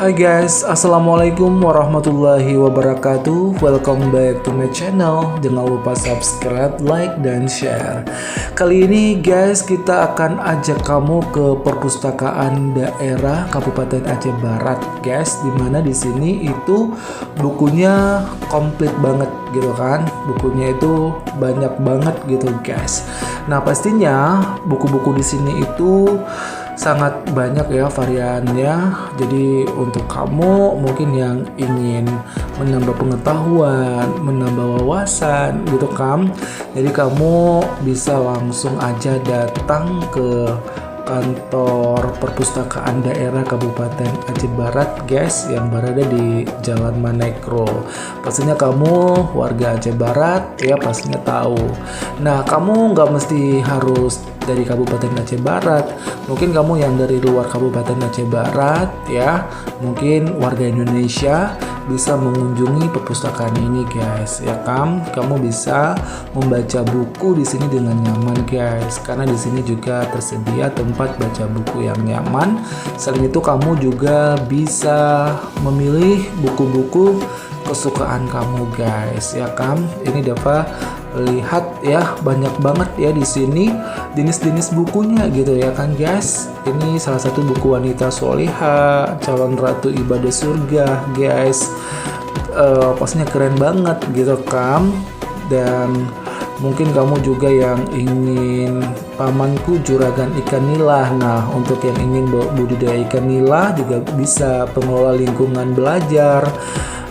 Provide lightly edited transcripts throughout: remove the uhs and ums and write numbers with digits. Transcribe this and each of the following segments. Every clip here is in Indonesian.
Hai guys, Assalamualaikum warahmatullahi wabarakatuh. Welcome back to my channel. Jangan lupa subscribe, like, dan share. Kali ini guys, kita akan ajak kamu ke perpustakaan daerah Kabupaten Aceh Barat guys. Dimana di sini itu bukunya komplit banget gitu kan. Bukunya itu banyak banget gitu guys. Nah pastinya buku-buku di sini itu sangat banyak ya variannya. Jadi untuk kamu mungkin yang ingin menambah pengetahuan, menambah wawasan gitu kan. Jadi kamu bisa langsung aja datang ke kantor perpustakaan daerah Kabupaten Aceh Barat guys, yang berada di Jalan Manekro. Pastinya kamu warga Aceh Barat ya, pastinya tahu. Nah kamu nggak mesti harus dari Kabupaten Aceh Barat, mungkin kamu yang dari luar Kabupaten Aceh Barat ya, mungkin warga Indonesia bisa mengunjungi perpustakaan ini guys ya kan. Kamu bisa membaca buku di sini dengan nyaman guys, karena di sini juga tersedia tempat baca buku yang nyaman. Selain itu kamu juga bisa memilih buku-buku kesukaan kamu guys ya kan. Ini dapat lihat ya, banyak banget ya di sini jenis-jenis bukunya gitu ya kan guys. Ini salah satu buku wanita solihah, calon ratu ibadah surga guys. Pastinya keren banget gitu kan. Dan mungkin kamu juga yang ingin pamanku juragan ikan nila. Nah untuk yang ingin budidaya ikan nila juga bisa, pengelola lingkungan belajar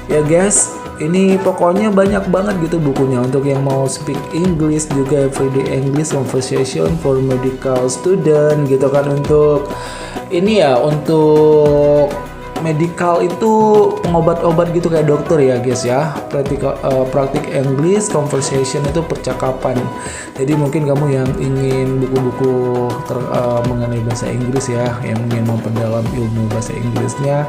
ya guys. Ini pokoknya banyak banget gitu bukunya. Untuk yang mau speak English juga, everyday English conversation for medical student gitu kan. Untuk ini ya, untuk medical itu pengobat-obat gitu kayak dokter ya guys ya. Praktik English conversation itu percakapan. Jadi mungkin kamu yang ingin buku-buku mengenai bahasa Inggris ya, yang ingin memperdalam ilmu bahasa Inggrisnya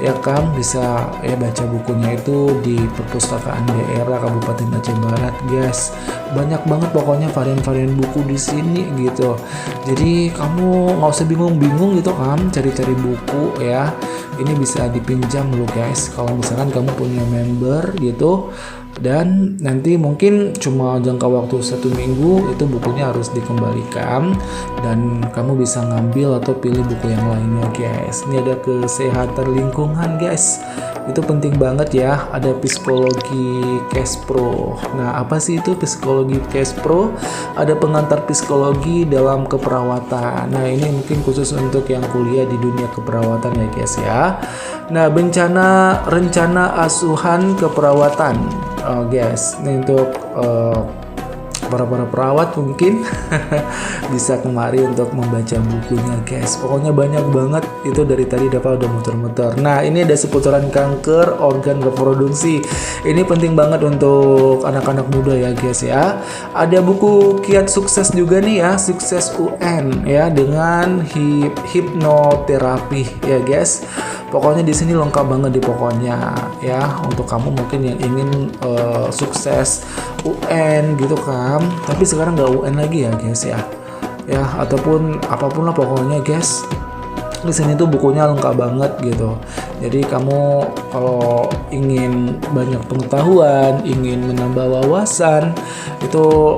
ya kan, bisa ya baca bukunya itu di perpustakaan daerah Kabupaten Aceh Barat guys. Banyak banget pokoknya varian-varian buku di sini gitu. Jadi kamu nggak usah bingung-bingung gitu kan cari-cari buku ya. Ini bisa dipinjam lo guys kalau misalkan kamu punya member gitu, dan nanti mungkin cuma jangka waktu 1 minggu itu bukunya harus dikembalikan, dan kamu bisa ngambil atau pilih buku yang lainnya guys. Ini ada kesehatan lingkungan guys, itu penting banget ya. Ada psikologi Cash Pro. Nah apa sih itu psikologi Cash Pro? Ada pengantar psikologi dalam keperawatan. Nah ini mungkin khusus untuk yang kuliah di dunia keperawatan ya guys ya. Nah rencana asuhan keperawatan guys, ini untuk para perawat mungkin bisa kemari untuk membaca bukunya guys. Pokoknya banyak banget itu, dari tadi dapat udah muter-muter. Nah ini ada seputaran kanker organ reproduksi. Ini penting banget untuk anak-anak muda ya guys ya. Ada buku kiat sukses juga nih ya, sukses UN ya, dengan hipnoterapi ya guys. Pokoknya di sini lengkap banget di pokoknya ya, untuk kamu mungkin yang ingin sukses UN gitu kan. Tapi sekarang nggak UN lagi ya guys ya. Ya ataupun apapun lah pokoknya guys. Di sini tuh bukunya lengkap banget gitu. Jadi kamu kalau ingin banyak pengetahuan, ingin menambah wawasan, itu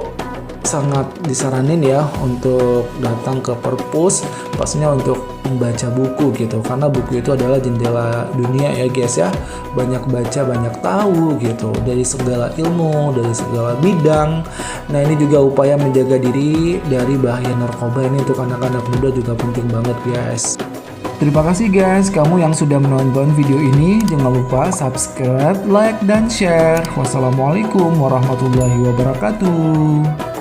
sangat disaranin ya untuk datang ke perpus, pastinya untuk membaca buku gitu, karena buku itu adalah jendela dunia ya guys ya. Banyak baca, banyak tahu gitu, dari segala ilmu, dari segala bidang. Nah ini juga upaya menjaga diri dari bahaya narkoba. Ini untuk anak-anak muda juga penting banget guys. Terima kasih guys kamu yang sudah menonton video ini. Jangan lupa subscribe, like, dan share. Wassalamualaikum warahmatullahi wabarakatuh.